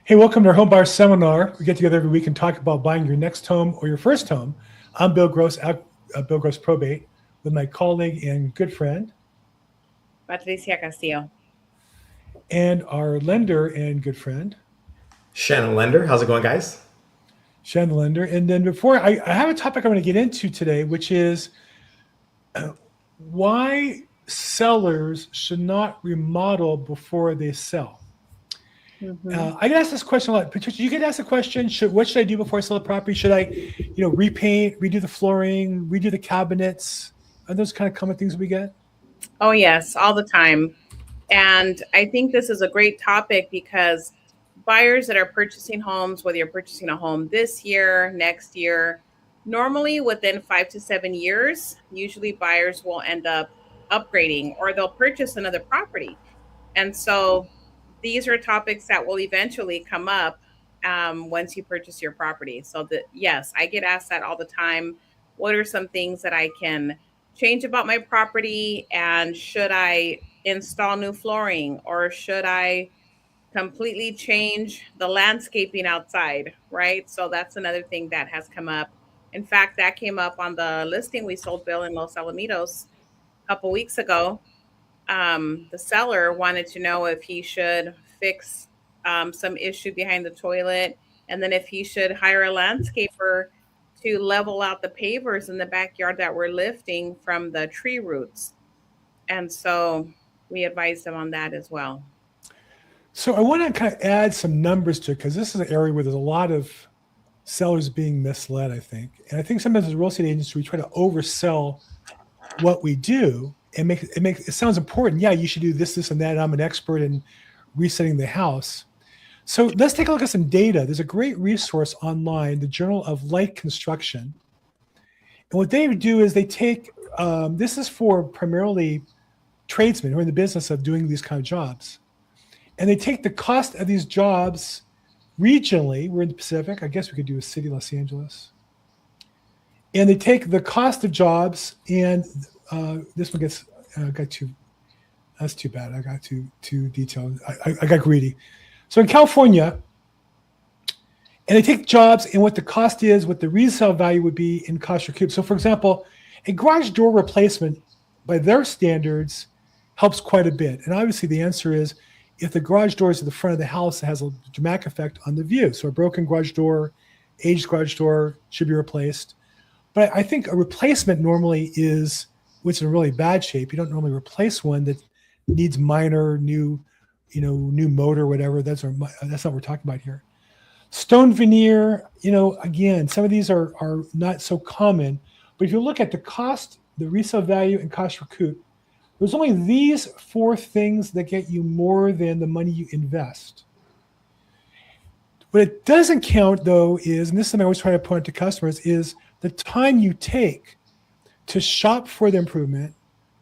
Hey, welcome to our home buyer seminar. We get together every week and talk about buying your next home or your first home. I'm Bill Gross, Bill Gross Probate, with my colleague and good friend Patricia Castillo. and our lender and good friend, Shannon Lender. How's it going, guys? Shannon the lender. And then before I have a topic I'm going to get into today, which is why sellers should not remodel before they sell. Mm-hmm. I get asked this question a lot. Patricia, you get asked the question: what should I do before I sell a property? Should I, repaint, redo the flooring, redo the cabinets? Are those kind of common things we get? Oh, yes, all the time. And I think this is a great topic because buyers that are purchasing homes, whether you're purchasing a home this year, next year, normally within 5 to 7 years, usually buyers will end up upgrading or they'll purchase another property. And so these are topics that will eventually come up once you purchase your property. So that, yes, I get asked that all the time. What are some things that I can change about my property? And should I install new flooring or should I completely change the landscaping outside? Right. So that's another thing that has come up. In fact, that came up on the listing we sold Bill in Los Alamitos a couple weeks ago. The seller wanted to know if he should fix some issue behind the toilet, and then if he should hire a landscaper to level out the pavers in the backyard that were lifting from the tree roots. And so we advised him on that as well. So I want to kind of add some numbers to it because this is an area where there's a lot of sellers being misled, I think. And I think sometimes as a real estate agency, we try to oversell what we do and it sounds important. Yeah, you should do this, this, and that. I'm an expert in resetting the house. So let's take a look at some data. There's a great resource online, the Journal of Light Construction. And what they do is they take, this is for primarily tradesmen who are in the business of doing these kind of jobs. And they take the cost of these jobs regionally. We're in the Pacific. I guess we could do a city, Los Angeles. And they take the cost of jobs, and this one got too. That's too bad. I got too detailed. I got greedy. So in California, and they take jobs and what the cost is, what the resale value would be in cost per cube. So for example, a garage door replacement by their standards helps quite a bit. And obviously the answer is if the garage door is at the front of the house, it has a dramatic effect on the view. So a broken garage door, aged garage door should be replaced. But I think a replacement normally is what's in really bad shape. You don't normally replace one that needs minor new motor, whatever. That's not what we're talking about here. Stone veneer, again, some of these are not so common. But if you look at the cost, the resale value, and cost per coop, there's only these four things that get you more than the money you invest. What it doesn't count, though, is, and this is something I always try to point to customers, is the time you take to shop for the improvement,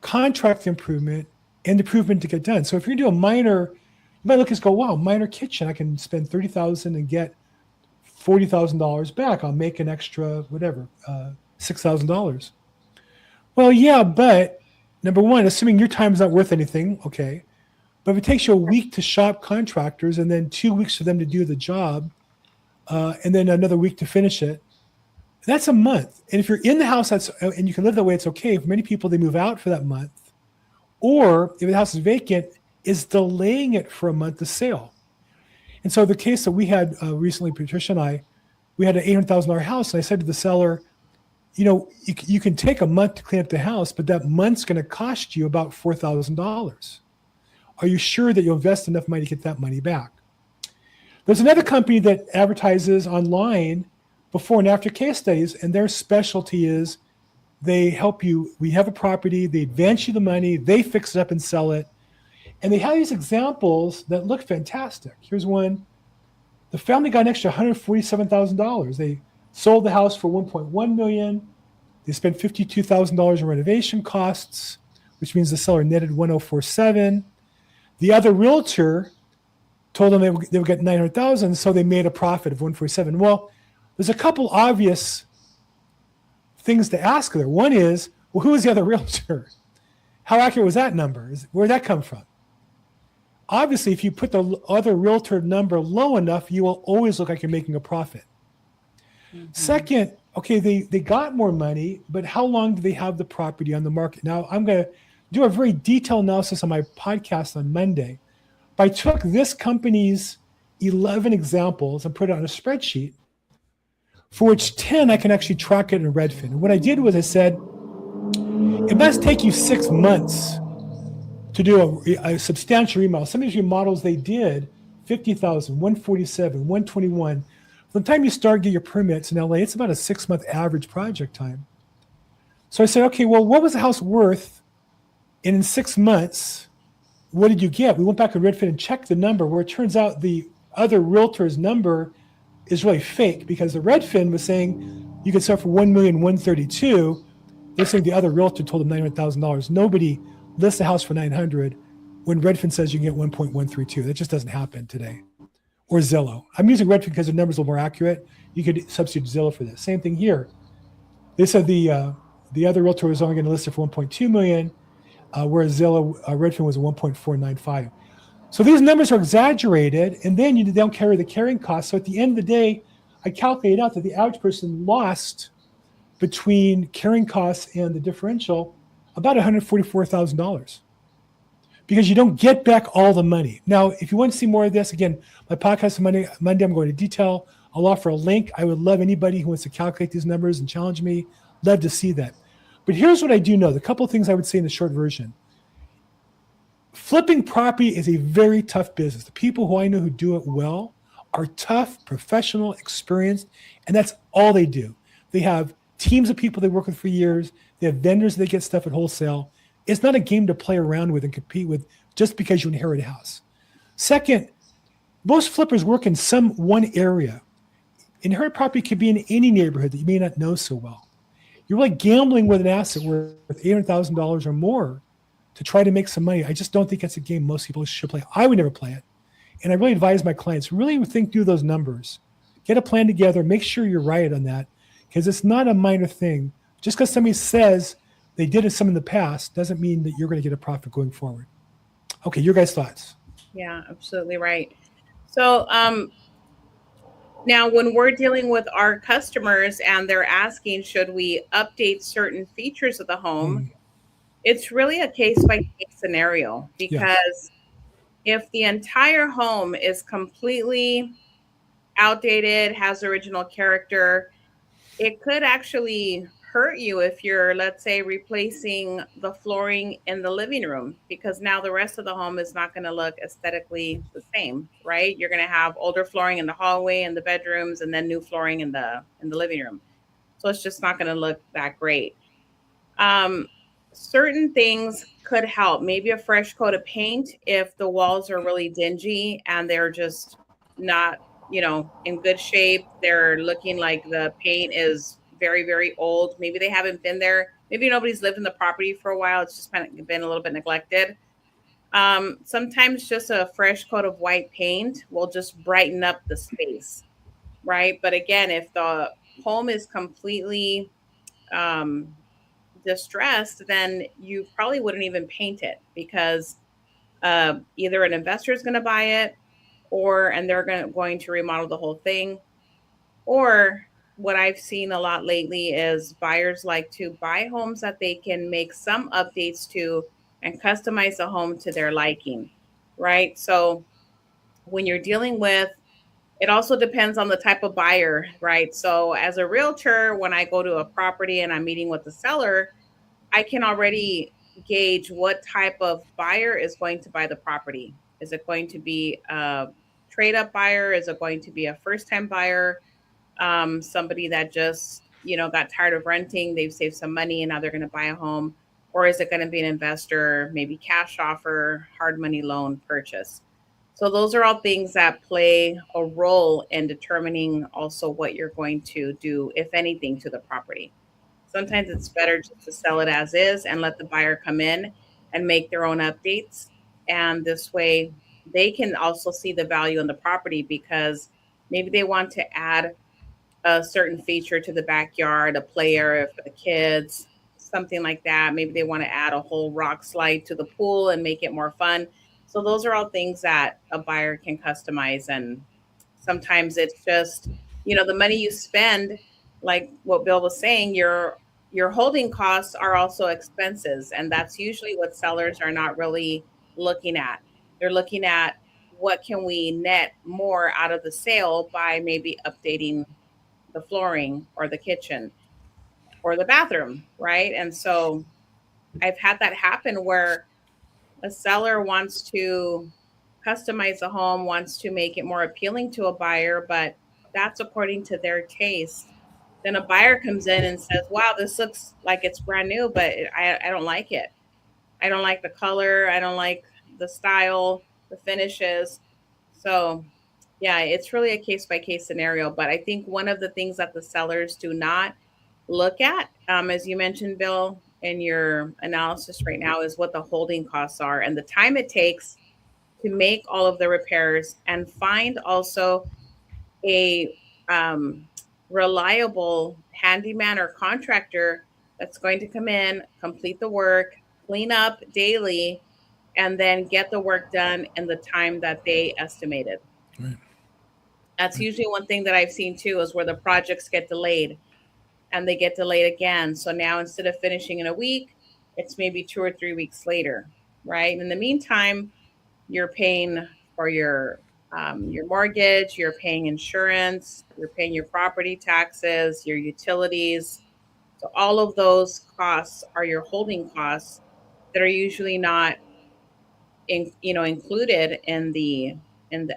contract the improvement, and the improvement to get done. So if you're doing a minor, you might look and go, wow, minor kitchen, I can spend $30,000 and get $40,000 back. I'll make an extra, whatever, $6,000. Well, yeah, but number one, assuming your time is not worth anything, okay. But if it takes you a week to shop contractors and then 2 weeks for them to do the job, and then another week to finish it, that's a month. And if you're in the house and you can live that way, it's okay. For many people, they move out for that month. Or if the house is vacant, is delaying it for a month to sale. And so the case that we had recently, Patricia and I, we had an $800,000 house. And I said to the seller, you can take a month to clean up the house, but that month's going to cost you about $4,000. Are you sure that you'll invest enough money to get that money back? There's another company that advertises online before and after case studies, and their specialty is they help you. We have a property, they advance you the money, they fix it up and sell it. And they have these examples that look fantastic. Here's one. The family got an extra $147,000. They sold the house for $1.1 million. They spent $52,000 in renovation costs, which means the seller netted $1,047,000. The other realtor told them they would get $900,000, so they made a profit of $147,000. Well, there's a couple obvious things to ask there. One is, well, who was the other realtor? How accurate was that number? Where did that come from? Obviously, if you put the other realtor number low enough, you will always look like you're making a profit. Second, okay, they got more money, but how long do they have the property on the market? Now, I'm going to do a very detailed analysis on my podcast on Monday. But I took this company's 11 examples and put it on a spreadsheet, for which 10 I can actually track it in Redfin. And what I did was I said, it must take you 6 months to do a substantial remodel. Some of these remodels they did 50,000, 147, 121. From the time you start get your permits in LA, it's about a 6-month average project time. So I said, okay, well, what was the house worth? And in 6 months, what did you get? We went back to Redfin and checked the number, where it turns out the other realtor's number is really fake, because the Redfin was saying you could sell for $1,132,000. They're saying the other realtor told them $900,000. Nobody lists a house for $900,000 when Redfin says you can get 1.132. That just doesn't happen today. Or Zillow. I'm using Redfin because the numbers are a little more accurate. You could substitute Zillow for this. Same thing here. They said the other realtor was only going to list it for 1.2 million, whereas Zillow Redfin was 1.495. So these numbers are exaggerated, and then you don't carry the carrying costs. So at the end of the day, I calculated out that the average person lost between carrying costs and the differential about $144,000, because you don't get back all the money. Now, if you want to see more of this, again, my podcast Monday I'm going to detail. I'll offer a link. I would love anybody who wants to calculate these numbers and challenge me. Love to see that. But here's what I do know. The couple of things I would say in the short version. Flipping property is a very tough business. The people who I know who do it well are tough, professional, experienced, and that's all they do. They have teams of people they work with for years. They have vendors that get stuff at wholesale. It's not a game to play around with and compete with just because you inherit a house. Second, most flippers work in some one area. Inherit property could be in any neighborhood that you may not know so well. You're really gambling with an asset worth $800,000 or more to try to make some money. I just don't think that's a game most people should play. I would never play it. And I really advise my clients, really think through those numbers. Get a plan together. Make sure you're right on that, because it's not a minor thing. Just because somebody says they did some in the past doesn't mean that you're going to get a profit going forward. Okay, your guys' thoughts? Yeah, absolutely right. So now when we're dealing with our customers and they're asking, should we update certain features of the home? It's really a case by case scenario, because if the entire home is completely outdated, has original character, it could actually hurt you if you're, let's say, replacing the flooring in the living room, because now the rest of the home is not going to look aesthetically the same, right? You're going to have older flooring in the hallway and the bedrooms, and then new flooring in the living room. So it's just not going to look that great. Certain things could help. Maybe a fresh coat of paint if the walls are really dingy and they're just not, in good shape. They're looking like the paint is very, very old. Maybe they haven't been there. Maybe nobody's lived in the property for a while. It's just kind of been a little bit neglected. Sometimes just a fresh coat of white paint will just brighten up the space, right? But again, if the home is completely distressed, then you probably wouldn't even paint it, because either an investor is going to buy it, and they're going to remodel the whole thing. Or what I've seen a lot lately is buyers like to buy homes that they can make some updates to and customize the home to their liking, right? So when you're dealing with, it also depends on the type of buyer, right? So as a realtor, when I go to a property and I'm meeting with the seller, I can already gauge what type of buyer is going to buy the property. Is it going to be a trade up buyer? Is it going to be a first time buyer? Somebody that just, got tired of renting, they've saved some money and now they're going to buy a home? Or is it going to be an investor, maybe cash offer, hard money loan purchase? So those are all things that play a role in determining also what you're going to do, if anything, to the property. Sometimes it's better just to sell it as is and let the buyer come in and make their own updates. And this way they can also see the value in the property, because maybe they want to add a certain feature to the backyard, a play area for the kids, something like that. Maybe they want to add a whole rock slide to the pool and make it more fun. So those are all things that a buyer can customize. And sometimes it's just, the money you spend, like what Bill was saying, your holding costs are also expenses. And that's usually what sellers are not really looking at. They're looking at what can we net more out of the sale by maybe updating the flooring or the kitchen or the bathroom, right? And so I've had that happen where a seller wants to customize a home, wants to make it more appealing to a buyer, but that's according to their taste. Then a buyer comes in and says, "Wow, this looks like it's brand new, but I don't like it. I don't like the color. I don't like the style, the finishes." So, yeah, it's really a case by case scenario. But I think one of the things that the sellers do not look at, as you mentioned, Bill, in your analysis right now, is what the holding costs are and the time it takes to make all of the repairs and find also a reliable handyman or contractor that's going to come in, complete the work, clean up daily, and then get the work done in the time that they estimated. Right. That's usually one thing that I've seen too, is where the projects get delayed and they get delayed again. So now instead of finishing in a week, it's maybe 2 or 3 weeks later, right? In the meantime, you're paying for your mortgage, you're paying insurance, you're paying your property taxes, your utilities. So all of those costs are your holding costs that are usually not included in the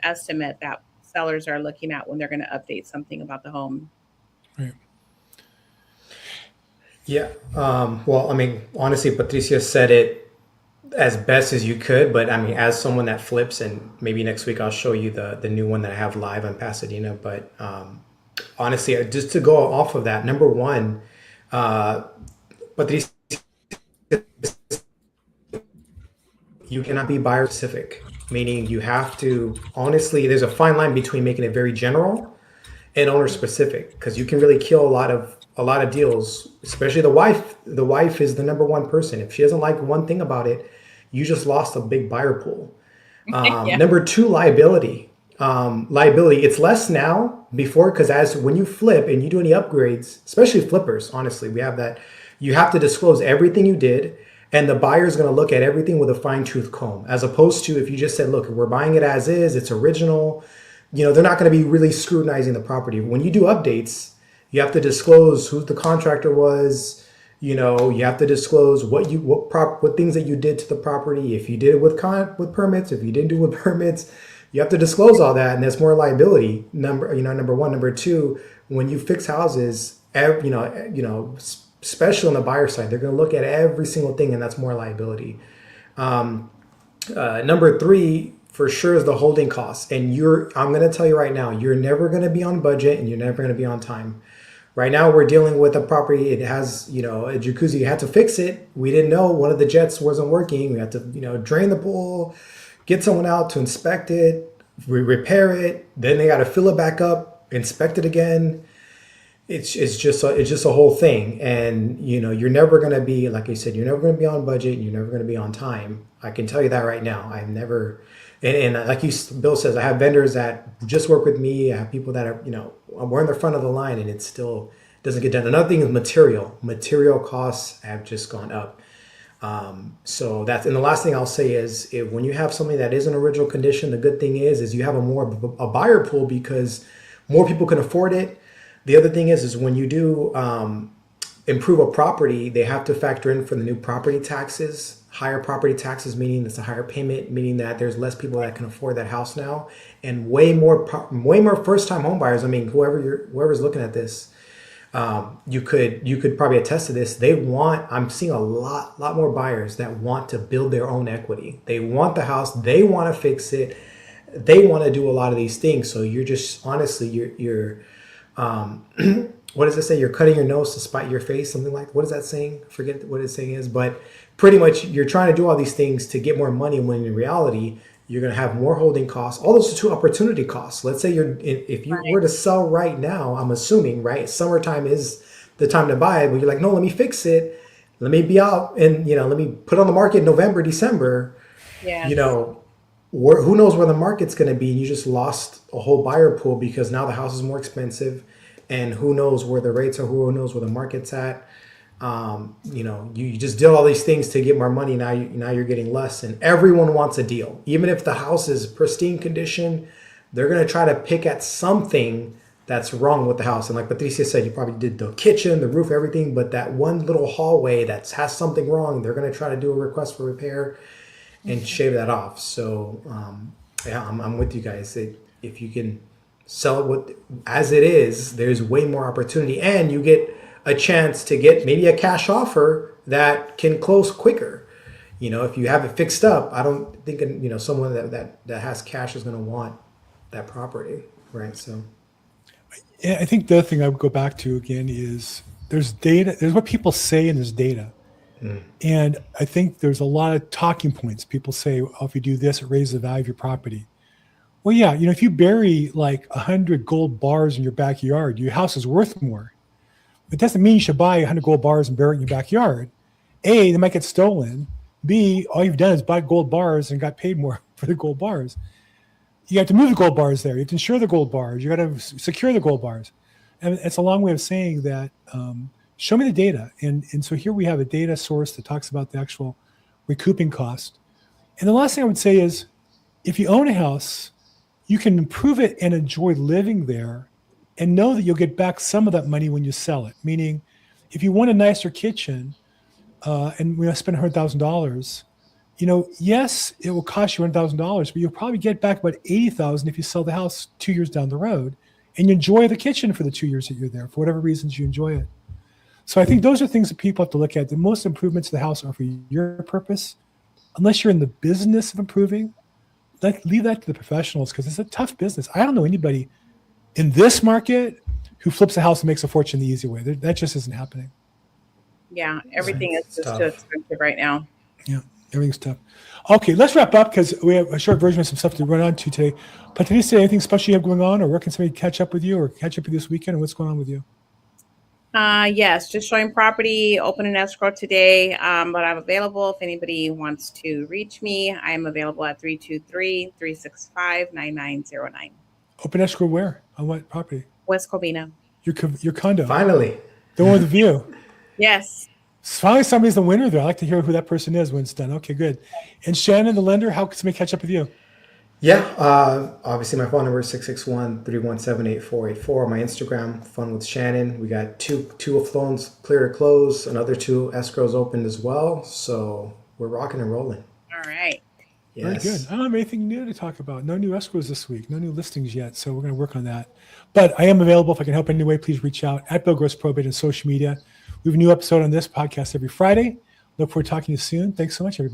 estimate that sellers are looking at when they're going to update something about the home. Right. Yeah. Well, I mean, honestly, Patricia said it as best as you could, but I mean, as someone that flips, and maybe next week I'll show you the new one that I have live on Pasadena. But honestly, just to go off of that, number one, Patricia, you cannot be buyer specific, meaning you have to, honestly, there's a fine line between making it very general and owner specific, because you can really kill a lot of deals, especially the wife. The wife is the number one person. If she doesn't like one thing about it, you just lost a big buyer pool. Yeah. Number two, liability. Liability, it's less now, before, because as when you flip and you do any upgrades, especially flippers, honestly, we have that, you have to disclose everything you did, and the buyer is going to look at everything with a fine-tooth comb, as opposed to if you just said, look, we're buying it as is, it's original. They're not going to be really scrutinizing the property. When you do updates, you have to disclose who the contractor was. You have to disclose what things that you did to the property. If you did it with permits, if you didn't do it with permits, you have to disclose all that, and that's more liability. Number one. Number two, when you fix houses, especially on the buyer side, they're going to look at every single thing, and that's more liability. Number three, for sure, is the holding costs. And I'm going to tell you right now, you're never going to be on budget, and you're never going to be on time. Right now, we're dealing with a property. It has, a jacuzzi. You had to fix it. We didn't know one of the jets wasn't working. We had to, drain the pool, get someone out to inspect it, repair it. Then they got to fill it back up, inspect it again. It's just a whole thing. And, you're never going to be, like I said, you're never going to be on budget. You're never going to be on time. I can tell you that right now. I've never, and like Bill says, I have vendors that just work with me. I have people that are, we're in the front of the line, and it still doesn't get done. Another thing is material costs have just gone up. So and the last thing I'll say is, when you have something that is in original condition, the good thing is you have a buyer pool, because more people can afford it. The other thing is when you do improve a property, they have to factor in for the new property taxes. Higher property taxes, meaning it's a higher payment, meaning that there's less people that can afford that house now, and way more first-time home buyers. I mean, whoever's looking at this, you could probably attest to this. I'm seeing a lot more buyers that want to build their own equity. They want the house, they want to fix it, they want to do a lot of these things. So you're just, honestly, you're what does it say? You're cutting your nose to spite your face, something like, what is that saying? I forget what it's saying is, but pretty much you're trying to do all these things to get more money, when in reality, you're going to have more holding costs. All those are two opportunity costs. Let's say if you were to sell right now, I'm assuming, right, summertime is the time to buy it, but you're like, no, let me fix it. Let me be out and, let me put on the market in November, December. Yeah. who knows where the market's going to be, and you just lost a whole buyer pool because now the house is more expensive, and who knows where the rates are, who knows where the market's at. You just did all these things to get more money. Now you're getting less, and everyone wants a deal. Even if the house is pristine condition, they're going to try to pick at something that's wrong with the house. And like Patricia said, you probably did the kitchen, the roof, everything, but that one little hallway that has something wrong, they're going to try to do a request for repair and shave that off. So I'm with you guys. If you can sell it as it is, there's way more opportunity, and you get a chance to get maybe a cash offer that can close quicker. If you have it fixed up, I don't think someone that has cash is going to want that property, right? So Yeah, I think the other thing I would go back to again is there's data. There's what people say, and there's data. And I think there's a lot of talking points. People say, oh, if you do this, it raises the value of your property. Well, yeah, if you bury like 100 gold bars in your backyard, your house is worth more. It doesn't mean you should buy 100 gold bars and bury it in your backyard. A, they might get stolen. B, all you've done is buy gold bars and got paid more for the gold bars. You have to move the gold bars there. You have to insure the gold bars. You got to secure the gold bars. And it's a long way of saying that show me the data. And so here we have a data source that talks about the actual recouping cost. And the last thing I would say is if you own a house, you can improve it and enjoy living there and know that you'll get back some of that money when you sell it. Meaning, if you want a nicer kitchen and we spend $100,000, yes, it will cost you $100,000, but you'll probably get back about $80,000 if you sell the house 2 years down the road and you enjoy the kitchen for the 2 years that you're there, for whatever reasons you enjoy it. So I think those are things that people have to look at. The most improvements to the house are for your purpose. Unless you're in the business of improving, leave that to the professionals because it's a tough business. I don't know anybody in this market who flips a house and makes a fortune the easy way. That just isn't happening. Yeah, everything is just too expensive right now. Yeah, everything's tough. Okay, let's wrap up because we have a short version of some stuff to run on to today. Patricia, anything special you have going on, or where can somebody catch up with you or catch up with you this weekend, and what's going on with you? Yes, just showing property, open an escrow today, but I'm available if anybody wants to reach me. I'm available at 323-365-9909. Open escrow where? On what property? West Covina. Your condo. Finally. The one with the view. Yes. Finally, somebody's the winner there. I like to hear who that person is when it's done. Okay, good. And Shannon, the lender, how can somebody catch up with you? Yeah, obviously my phone number is 661-317-8484. My Instagram, Fun with Shannon. We got two of loans clear to close, another 2 escrows opened as well. So we're rocking and rolling. All right. Yes. Very good. I don't have anything new to talk about. No new escrows this week. No new listings yet. So we're going to work on that. But I am available. If I can help in any way, please reach out at Bill Gross Probate on social media. We have a new episode on this podcast every Friday. Look forward to talking to you soon. Thanks so much, everybody.